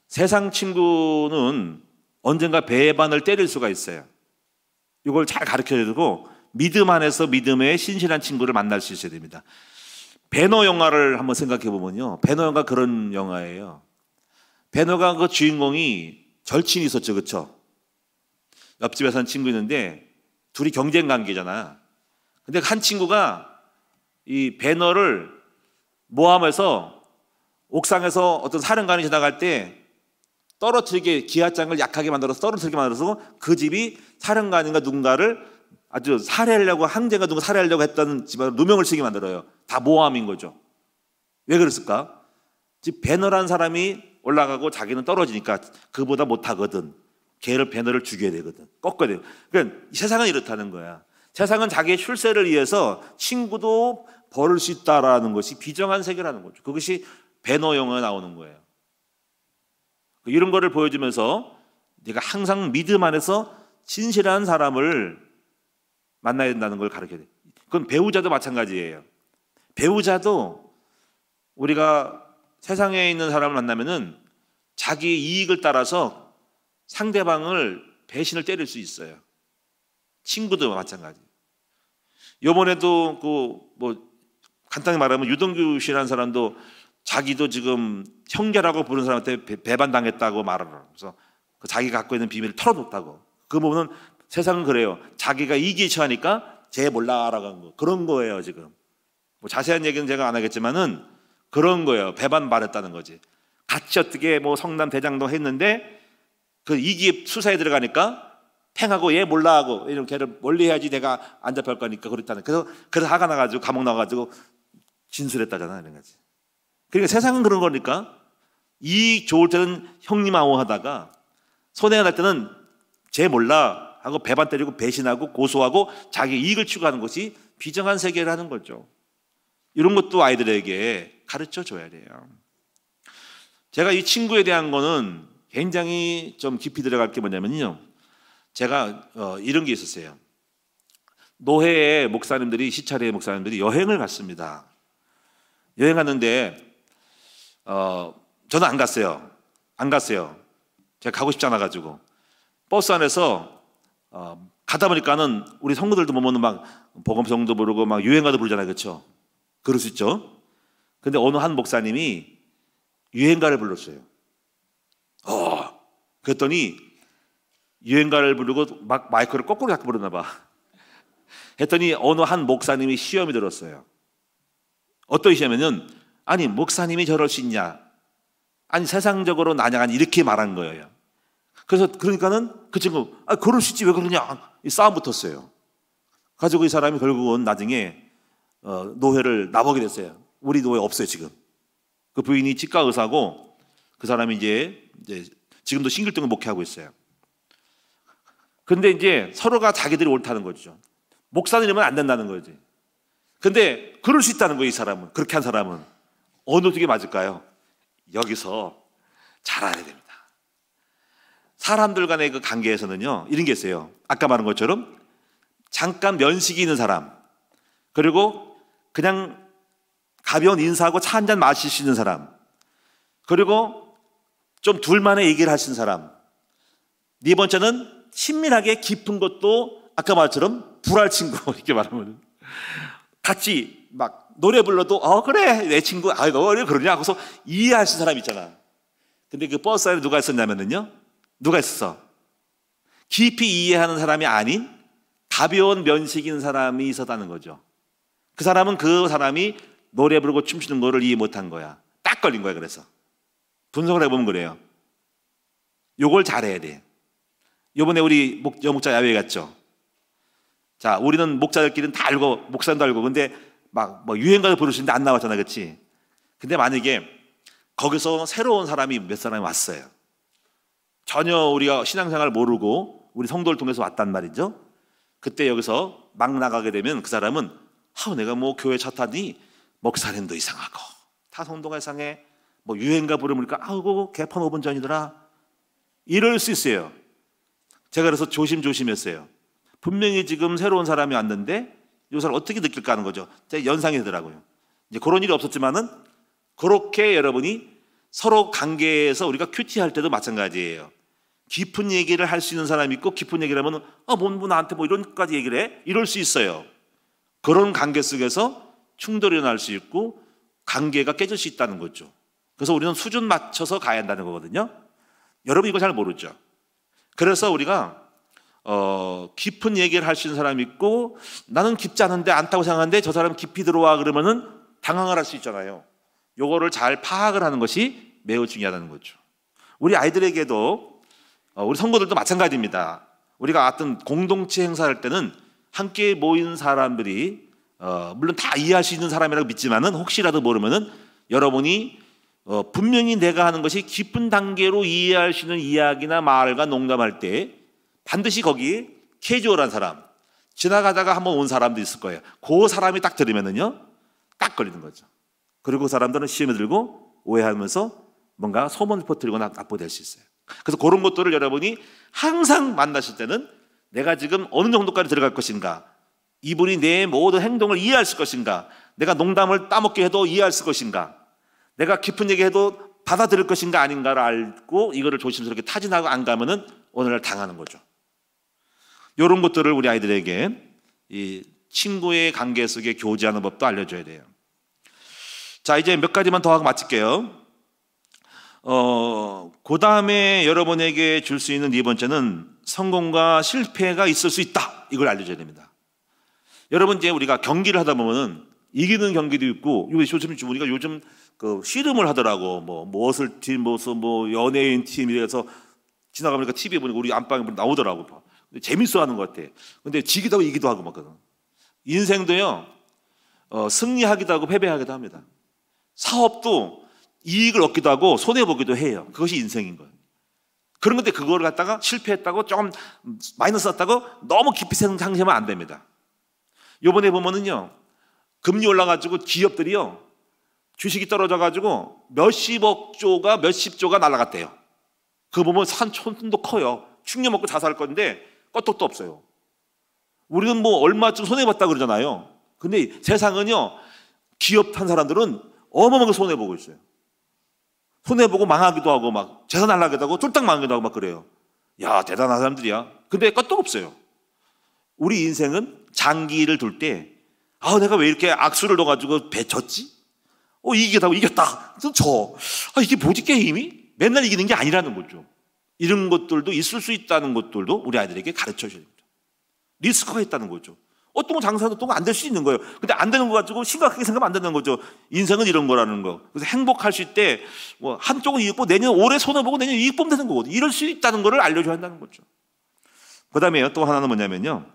세상 친구는 언젠가 배반을 때릴 수가 있어요. 이걸 잘 가르쳐주고 믿음 안에서 믿음의 신실한 친구를 만날 수 있어야 됩니다. 배너 영화를 한번 생각해 보면요, 배너 영화 그런 영화예요. 배너가 그 주인공이 절친이 있었죠, 그렇죠? 옆집에 사는 친구 있는데 둘이 경쟁 관계잖아. 근데 한 친구가 이 배너를 모함해서 옥상에서 어떤 사령관이 지나갈 때 떨어뜨리게, 기아장을 약하게 만들어서 떨어뜨리게 만들어서 그 집이 사령관인가 누군가를 아주 살해하려고, 항쟁가 누군가 살해하려고 했다는 집안으로 누명을 쓰게 만들어요. 다 모함인 거죠. 왜 그랬을까? 즉 배너라는 사람이 올라가고 자기는 떨어지니까 그보다 못하거든. 걔를, 배너를 죽여야 되거든. 꺾어야 돼요. 그러니까 세상은 이렇다는 거야. 세상은 자기의 출세를 위해서 친구도 버릴 수 있다라는 것이 비정한 세계라는 거죠. 그것이 배너 영화에 나오는 거예요. 이런 거를 보여주면서 내가 항상 믿음 안에서 진실한 사람을 만나야 된다는 걸 가르쳐야 돼요. 그건 배우자도 마찬가지예요. 배우자도 우리가 세상에 있는 사람을 만나면은 자기 이익을 따라서 상대방을, 배신을 때릴 수 있어요. 친구도 마찬가지. 이번에도 간단히 말하면 유동규 씨라는 사람도 자기도 지금 형제라고 부르는 사람한테 배반당했다고 말을 해요. 그래서 자기가 갖고 있는 비밀을 털어놓았다고. 그 부분은 세상은 그래요. 자기가 이기에 처하니까 쟤 몰라라고 한 거. 그런 거예요, 지금. 뭐 자세한 얘기는 제가 안 하겠지만은 그런 거예요. 배반 말했다는 거지. 같이 어떻게 성남 대장동 했는데 그 이기에 수사에 들어가니까 팽하고 얘 몰라 하고, 이런 걔를 멀리 해야지 내가 안 잡혀갈 거니까 그렇다는. 그래서 화가 나가지고 감옥 나가지고 진술했다잖아, 이런 거지. 그러니까 세상은 그런 거니까 이익 좋을 때는 형님하고 하다가 손해가 날 때는 쟤 몰라 하고 배반 때리고 배신하고 고소하고 자기 이익을 추구하는 것이 비정한 세계라는 거죠. 이런 것도 아이들에게 가르쳐 줘야 돼요. 제가 이 친구에 대한 거는 굉장히 좀 깊이 들어갈 게 뭐냐면요, 제가 이런 게 있었어요. 노회의 목사님들이, 시찰의 목사님들이 여행을 갔습니다. 여행 갔는데 저는 안 갔어요. 제가 가고 싶지 않아가지고. 버스 안에서 가다 보니까는 우리 성도들도 보면 막 복음성도 부르고 막 유행가도 부르잖아요, 그렇죠? 그럴 수 있죠. 근데 어느 한 목사님이 유행가를 불렀어요. 그랬더니 유행가를 부르고 막 마이크를 거꾸로 잡고 부르나 봐. 했더니 어느 한 목사님이 시험이 들었어요. 어떤 시험이냐면, 아니 목사님이 저럴 수 있냐, 아니 세상적으로 나냐가 이렇게 말한 거예요. 그래서 그러니까는 그 친구, 그럴 수 있지 왜 그러냐, 이 싸움 붙었어요. 가지고 이 사람이 결국은 나중에 노회를 나보게 됐어요. 우리 노회 없어요 지금. 그 부인이 치과 의사고 그 사람이 이제 지금도 신길동을 목회하고 있어요. 근데 이제 서로가 자기들이 옳다는 거죠. 목사님이면 안 된다는 거지. 근데 그럴 수 있다는 거예요. 이 사람은, 그렇게 한 사람은 어느 쪽이 맞을까요? 여기서 잘 알아야 됩니다. 사람들 간의 그 관계에서는요, 이런 게 있어요. 아까 말한 것처럼 잠깐 면식이 있는 사람, 그리고 그냥 가벼운 인사하고 차 한잔 마실 수 있는 사람, 그리고 좀 둘만의 얘기를 할 수 있는 사람, 네 번째는 친밀하게 깊은 것도 아까 말처럼 불알 친구, 이렇게 말하면 같이 막 노래 불러도 그래 내 친구, 너 왜 그러냐 하고서 이해할 수 있는 사람 있잖아. 근데 그 버스 안에 누가 있었냐면요, 누가 있었어? 깊이 이해하는 사람이 아닌 가벼운 면식 있는 사람이 있었다는 거죠. 그 사람은 그 사람이 노래 부르고 춤추는 거를 이해 못한 거야. 딱 걸린 거야. 그래서 분석을 해보면 그래요. 요걸 잘해야 돼. 요번에 우리 여목자 야외에 갔죠. 자, 우리는 목자들끼리는 다 알고, 목사님도 알고, 근데 막 유행가를 부르시는데 안 나왔잖아, 그렇지? 근데 만약에 거기서 새로운 사람이 몇 사람이 왔어요. 전혀 우리가 신앙생활을 모르고 우리 성도를 통해서 왔단 말이죠. 그때 여기서 막 나가게 되면 그 사람은 내가 교회 차 타니 목사님도 이상하고 다 성도가 이상해, 유행가 부르니까 개판 5분 전이더라, 이럴 수 있어요. 제가 그래서 조심했어요. 분명히 지금 새로운 사람이 왔는데 이 사람 어떻게 느낄까 하는 거죠. 연상이 되더라고요. 이제 그런 일이 없었지만은 그렇게 여러분이 서로 관계에서 우리가 큐티할 때도 마찬가지예요. 깊은 얘기를 할 수 있는 사람이 있고 깊은 얘기를 하면 뭐 나한테 뭐 이런 것까지 얘기를 해? 이럴 수 있어요. 그런 관계 속에서 충돌이 날 수 있고 관계가 깨질 수 있다는 거죠. 그래서 우리는 수준 맞춰서 가야 한다는 거거든요. 여러분 이거 잘 모르죠. 그래서 우리가 깊은 얘기를 할 수 있는 사람이 있고 나는 깊지 않은데 않다고 생각하는데 저 사람 깊이 들어와 그러면은 당황을 할 수 있잖아요. 요거를 잘 파악을 하는 것이 매우 중요하다는 거죠. 우리 아이들에게도 우리 성도들도 마찬가지입니다. 우리가 어떤 공동체 행사할 때는 함께 모인 사람들이 물론 다 이해할 수 있는 사람이라고 믿지만은 혹시라도 모르면은 여러분이 분명히 내가 하는 것이 깊은 단계로 이해할 수 있는 이야기나 말과 농담할 때 반드시 거기에 캐주얼한 사람, 지나가다가 한번 온 사람도 있을 거예요. 그 사람이 딱 들으면은요, 딱 걸리는 거죠. 그리고 그 사람들은 시험에 들고 오해하면서 뭔가 소문을 퍼뜨리고 납부될 수 있어요. 그래서 그런 것들을 여러분이 항상 만나실 때는 내가 지금 어느 정도까지 들어갈 것인가, 이분이 내 모든 행동을 이해할 것인가, 내가 농담을 따먹게 해도 이해할 것인가, 내가 깊은 얘기해도 받아들일 것인가 아닌가를 알고 이거를 조심스럽게 타진하고 안 가면은 오늘날 당하는 거죠. 이런 것들을 우리 아이들에게 이 친구의 관계 속에 교제하는 법도 알려줘야 돼요. 자, 이제 몇 가지만 더 하고 마칠게요. 그 다음에 여러분에게 줄 수 있는 네 번째는 성공과 실패가 있을 수 있다. 이걸 알려줘야 됩니다. 여러분 이제 우리가 경기를 하다 보면은 이기는 경기도 있고, 우리가 요즘 그 씨름을 하더라고. 뭐 무엇을 팀, 무슨 뭐 연예인 팀 이래서 지나가보니까 TV에 보니까 우리 안방에 나오더라고. 재밌어 하는 것 같아. 근데 지기도 하고 이기도 하고 막. 인생도요, 승리하기도 하고 패배하기도 합니다. 사업도 이익을 얻기도 하고 손해보기도 해요. 그것이 인생인 거예요. 그런 건데 그걸 갖다가 실패했다고 조금 마이너스 났다고 너무 깊이 상심하면 안 됩니다. 요번에 보면은요, 금리 올라가지고 기업들이요, 주식이 떨어져가지고 몇십억 조가 몇십 조가 날아갔대요. 그거 보면 산촌도 커요. 충격 먹고 자살할 건데 껐떡도 없어요. 우리는 뭐 얼마쯤 손해봤다 그러잖아요. 근데 세상은요, 기업 한 사람들은 어마어마하게 손해보고 있어요. 손해보고 망하기도 하고 막 재산 날라가기도 하고 쫄딱 망하기도 하고 막 그래요. 야, 대단한 사람들이야. 근데 껐떡 없어요. 우리 인생은 장기를 둘 때 내가 왜 이렇게 악수를 넣어가지고 졌지? 이겼다. 이게 뭐지 게임이? 맨날 이기는 게 아니라는 거죠. 이런 것들도 있을 수 있다는 것들도 우리 아이들에게 가르쳐 줘야 됩니다. 리스크가 있다는 거죠. 어떤 건 장사도 안 될 수 있는 거예요. 근데 안 되는 거 가지고 심각하게 생각하면 안 되는 거죠. 인생은 이런 거라는 거. 그래서 행복할 수 있을 때 뭐 한쪽은 이익 보고 내년 올해 손해보고 내년 이익 보면 되는 거거든요. 이럴 수 있다는 거를 알려줘야 한다는 거죠. 그 다음에 또 하나는 뭐냐면요,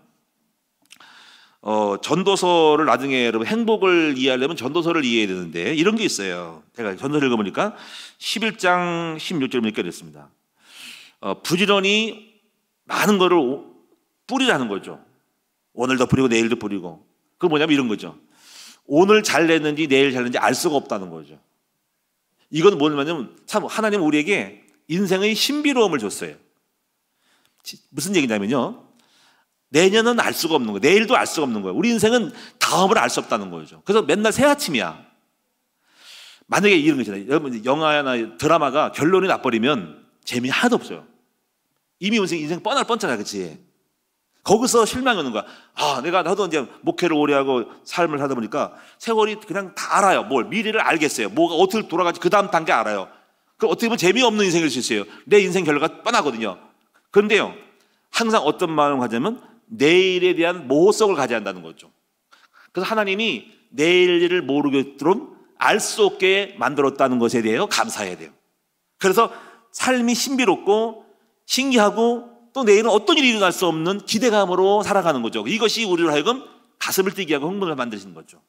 전도서를 나중에 여러분 행복을 이해하려면 전도서를 이해해야 되는데 이런 게 있어요. 제가 전도서를 읽어보니까 11장 16절 보니까 이랬습니다. 부지런히 많은 거를 뿌리라는 거죠. 오늘도 뿌리고 내일도 뿌리고. 그거 뭐냐면 이런 거죠. 오늘 잘 됐는지 내일 잘 됐는지 알 수가 없다는 거죠. 이건 뭐냐면 참 하나님 우리에게 인생의 신비로움을 줬어요. 무슨 얘기냐면요, 내년은 알 수가 없는 거예요. 내일도 알 수가 없는 거예요. 우리 인생은 다음을 알 수 없다는 거죠. 그래서 맨날 새 아침이야. 만약에 이런 거 있잖아요. 여러분 영화나 드라마가 결론이 나버리면 재미 하나도 없어요. 이미 인생 뻔할 뻔잖아, 그렇지? 거기서 실망이 오는 거야. 나도 이제 목회를 오래 하고 삶을 하다 보니까 세월이 그냥 다 알아요. 미래를 알겠어요. 뭐가 어떻게 돌아갈지 그 다음 단계 알아요. 그 어떻게 보면 재미없는 인생일 수 있어요. 내 인생 결과가 뻔하거든요. 그런데요, 항상 어떤 마음을 가지면 내일에 대한 모호성을 가져야 한다는 거죠. 그래서 하나님이 내일을 모르겠도록 알 수 없게 만들었다는 것에 대해 감사해야 돼요. 그래서 삶이 신비롭고 신기하고 또 내일은 어떤 일이 일어날 수 없는 기대감으로 살아가는 거죠. 이것이 우리를 하여금 가슴을 뛰게 하고 흥분을 만드시는 거죠.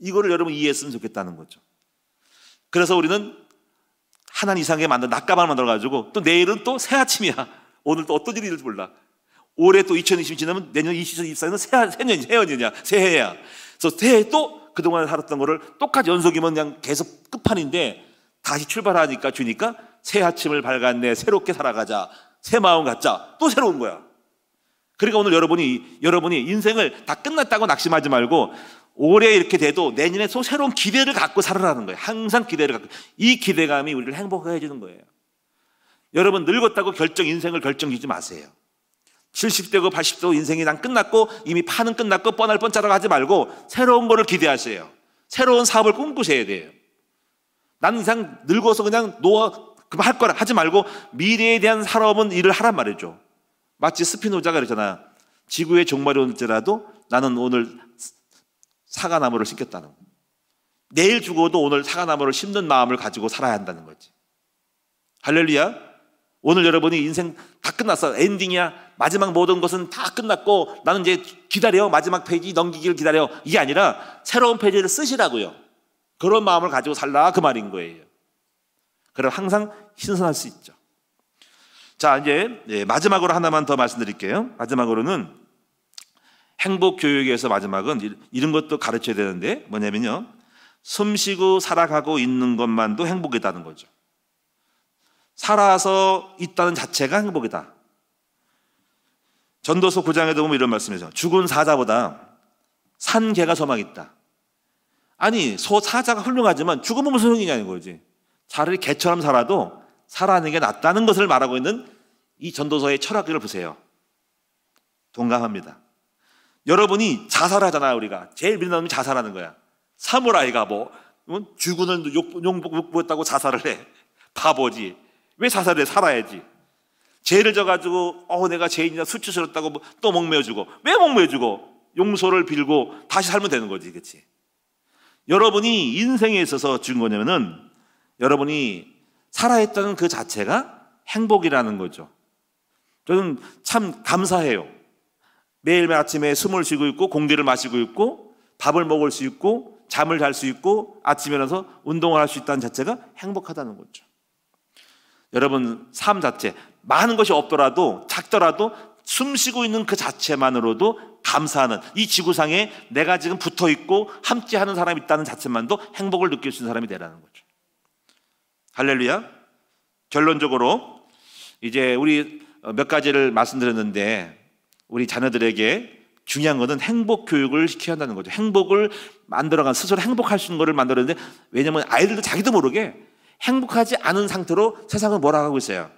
이거를 여러분 이해했으면 좋겠다는 거죠. 그래서 우리는 하나님 이상하게 낮가방을 만들어가지고 또 내일은 또 새 아침이야. 오늘 또 어떤 일이 일지 몰라. 올해 또 2020 지나면 내년 2024년은 새해년이냐, 새해야. 그래서 새해 또 그동안 살았던 거를 똑같이 연속이면 그냥 계속 끝판인데 다시 출발하니까 주니까 새 아침을 밝았네, 새롭게 살아가자, 새 마음 갖자, 또 새로운 거야. 그러니까 오늘 여러분이 인생을 다 끝났다고 낙심하지 말고 올해 이렇게 돼도 내년에 또 새로운 기대를 갖고 살아라는 거예요. 항상 기대를 갖고. 이 기대감이 우리를 행복하게 해주는 거예요. 여러분 늙었다고 인생을 결정짓지 마세요. 70대고 80대고 인생이 난 끝났고 이미 판은 끝났고 뻔할 뻔짜라고 하지 말고 새로운 거를 기대하세요. 새로운 사업을 꿈꾸셔야 돼요. 나는 이상 늙어서 그냥 그만 할 거라 하지 말고 미래에 대한 살아오는 일을 하란 말이죠. 마치 스피노자가 그러잖아요. 지구의 종말이 올지라도 나는 오늘 사과나무를 심겠다는 거예요. 내일 죽어도 오늘 사과나무를 심는 마음을 가지고 살아야 한다는 거지. 할렐루야. 오늘 여러분이 인생 다 끝났어. 엔딩이야. 마지막 모든 것은 다 끝났고 나는 이제 기다려. 마지막 페이지 넘기기를 기다려. 이게 아니라 새로운 페이지를 쓰시라고요. 그런 마음을 가지고 살라 그 말인 거예요. 그럼 항상 신선할 수 있죠. 자, 이제 마지막으로 하나만 더 말씀드릴게요. 마지막으로는 행복 교육에서 마지막은 이런 것도 가르쳐야 되는데 뭐냐면요. 숨쉬고 살아가고 있는 것만도 행복이다는 거죠. 살아서 있다는 자체가 행복이다. 전도서 9장에도 보면 이런 말씀이죠. 죽은 사자보다 산 개가 소망이 있다. 아니 사자가 훌륭하지만 죽으면 무슨 소용이냐는 거지. 차라리 개처럼 살아도 살아가는 게 낫다는 것을 말하고 있는 이 전도서의 철학을 보세요. 동감합니다. 여러분이 자살하잖아요. 우리가 제일 믿는 놈이 자살하는 거야. 사무라이가 죽으는 욕보였다고 자살을 해. 바보지. 왜 자살을 해? 살아야지. 죄를 져가지고 내가 죄인이다 수치스럽다고 또 목매어주고. 왜 목매어주고? 용서를 빌고 다시 살면 되는 거지. 그렇지? 여러분이 인생에 있어서 준 거냐면은 여러분이 살아있다는 그 자체가 행복이라는 거죠. 저는 참 감사해요. 매일매일 아침에 숨을 쉬고 있고 공기를 마시고 있고 밥을 먹을 수 있고 잠을 잘 수 있고 아침에 일어나서 운동을 할 수 있다는 자체가 행복하다는 거죠. 여러분 삶 자체 많은 것이 없더라도 작더라도 숨 쉬고 있는 그 자체만으로도 감사하는 이 지구상에 내가 지금 붙어 있고 함께하는 사람이 있다는 자체만도 행복을 느낄 수 있는 사람이 되라는 거죠. 할렐루야. 결론적으로 이제 우리 몇 가지를 말씀드렸는데 우리 자녀들에게 중요한 것은 행복 교육을 시켜야 한다는 거죠. 행복을 만들어간 스스로 행복할 수 있는 것을 만들었는데 왜냐하면 아이들도 자기도 모르게 행복하지 않은 상태로 세상을 몰아가고 있어요.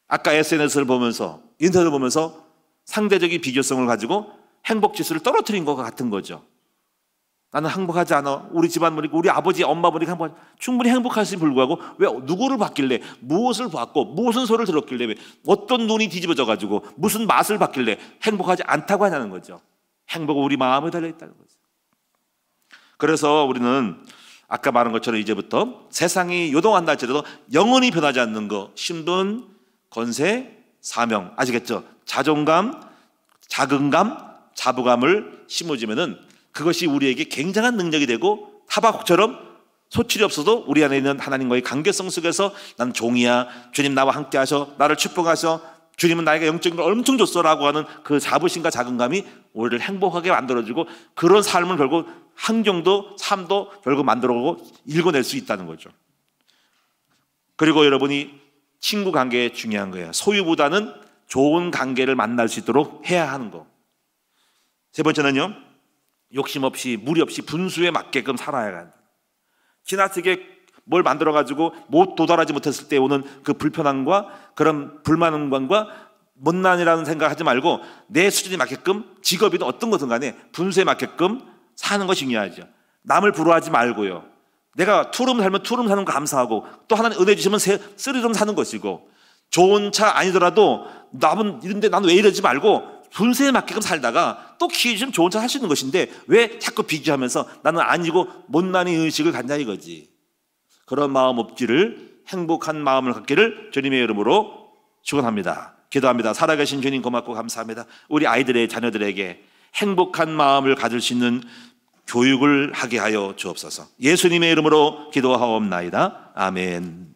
아까 SNS를 보면서 인터넷을 보면서 상대적인 비교성을 가지고 행복 지수를 떨어뜨린 것과 같은 거죠. 나는 행복하지 않아. 우리 집안 보니까 우리 아버지 엄마 보니까 충분히 행복할지 불구하고 왜 누구를 봤길래 무엇을 봤고 무슨 소리를 들었길래 왜 어떤 눈이 뒤집어져 가지고 무슨 맛을 봤길래 행복하지 않다고 하냐는 거죠. 행복은 우리 마음에 달려있다는 거죠. 그래서 우리는 아까 말한 것처럼 이제부터 세상이 요동한다 할지라도 영원히 변하지 않는 것, 신분, 권세, 사명, 아시겠죠? 자존감, 자긍감, 자부감을 심어주면은 그것이 우리에게 굉장한 능력이 되고 하박국처럼 소출이 없어도 우리 안에 있는 하나님과의 관계성 속에서 난 종이야, 주님 나와 함께 하셔, 나를 축복하셔, 주님은 나에게 영적인 걸 엄청 줬어라고 하는 그 자부심과 자긍감이 우리를 행복하게 만들어주고 그런 삶을 결국 환경도 삶도 결국 만들어가고 읽어낼 수 있다는 거죠. 그리고 여러분이 친구 관계에 중요한 거예요. 소유보다는 좋은 관계를 만날 수 있도록 해야 하는 거. 세 번째는요, 욕심 없이 무리 없이 분수에 맞게끔 살아야 한다. 지나치게 뭘 만들어가지고 못 도달하지 못했을 때 오는 그 불편함과 그런 불만감과 못난이라는 생각하지 말고 내 수준에 맞게끔 직업이든 어떤 것든 간에 분수에 맞게끔 사는 것이 중요하죠. 남을 부러워하지 말고요. 내가 투룸 살면 투룸 사는 거 감사하고 또 하나님 은혜 주시면 쓰리룸 사는 것이고 좋은 차 아니더라도 남은 이런데 나는 왜 이러지 말고 분수에 맞게끔 살다가 또 기회 주시면 좋은 차 살 수 있는 것인데 왜 자꾸 비교하면서 나는 아니고 못난이 의식을 갖냐 이거지. 그런 마음 없기를 행복한 마음을 갖기를 주님의 이름으로 축원합니다. 기도합니다. 살아계신 주님 고맙고 감사합니다. 우리 아이들의 자녀들에게 행복한 마음을 가질 수 있는 교육을 하게 하여 주옵소서. 예수님의 이름으로 기도하옵나이다. 아멘.